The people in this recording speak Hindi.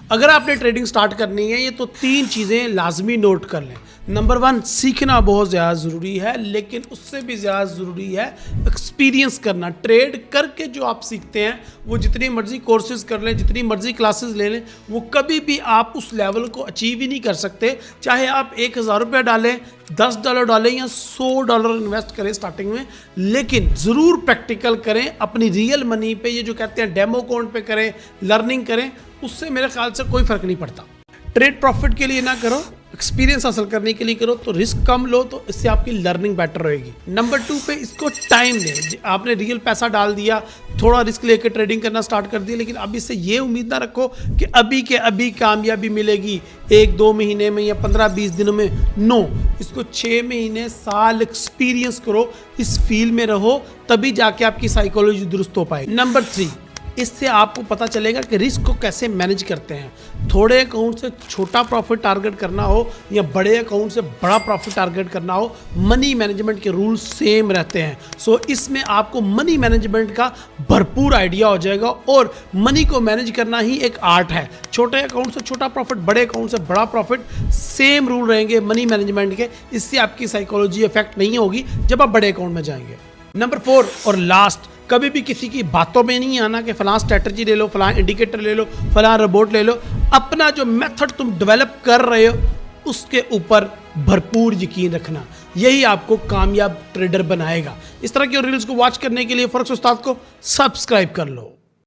अगर आपने ट्रेडिंग स्टार्ट करनी है ये तो 3 चीज़ें लाजमी नोट कर लें। नंबर 1, सीखना बहुत ज़्यादा ज़रूरी है, लेकिन उससे भी ज़्यादा ज़रूरी है एक्सपीरियंस करना। ट्रेड करके जो आप सीखते हैं वो जितनी मर्जी कोर्सेज कर लें, जितनी मर्जी क्लासेस ले लें, वो कभी भी आप उस लेवल को अचीव ही नहीं कर सकते। चाहे आप 1000 रुपये डालें, $10 डालें या $100 इन्वेस्ट करें स्टार्टिंग में, लेकिन ज़रूर प्रैक्टिकल करें अपनी रियल मनी पे। ये जो कहते हैं डेमो अकाउंट पे करें, लर्निंग करें, उससे मेरे ख्याल से कोई फ़र्क नहीं पड़ता। ट्रेड प्रॉफिट के लिए ना करो, एक्सपीरियंस हासिल करने के लिए करो, तो रिस्क कम लो, तो इससे आपकी लर्निंग बेटर रहेगी। नंबर 2 पे इसको टाइम दें। आपने रियल पैसा डाल दिया, थोड़ा रिस्क लेकर ट्रेडिंग करना स्टार्ट कर दिया, लेकिन अब इससे ये उम्मीद ना रखो कि अभी के अभी कामयाबी मिलेगी 1-2 महीने में या 15-20 दिनों में। नो, इसको 6 महीने, साल एक्सपीरियंस करो, इस फील्ड में रहो, तभी जाके आपकी साइकोलॉजी दुरुस्त हो पाएगी। नंबर 3, इससे आपको पता चलेगा कि रिस्क को कैसे मैनेज करते हैं। थोड़े अकाउंट से छोटा प्रॉफिट टारगेट करना हो या बड़े अकाउंट से बड़ा प्रॉफिट टारगेट करना हो, मनी मैनेजमेंट के रूल सेम रहते हैं। सो इसमें आपको मनी मैनेजमेंट का भरपूर आइडिया हो जाएगा, और मनी को मैनेज करना ही एक आर्ट है। छोटे अकाउंट से छोटा प्रॉफिट, बड़े अकाउंट से बड़ा प्रॉफिट, सेम रूल रहेंगे मनी मैनेजमेंट के। इससे आपकी साइकोलॉजी इफेक्ट नहीं होगी जब आप बड़े अकाउंट में जाएंगे। नंबर 4 और लास्ट, कभी भी किसी की बातों में नहीं आना कि फलां स्ट्रेटजी ले लो, फलां इंडिकेटर ले लो, फलां रोबोट ले लो। अपना जो मेथड तुम डेवलप कर रहे हो उसके ऊपर भरपूर यकीन रखना, यही आपको कामयाब ट्रेडर बनाएगा। इस तरह के रील्स को वॉच करने के लिए फॉरेक्स उस्ताद को सब्सक्राइब कर लो।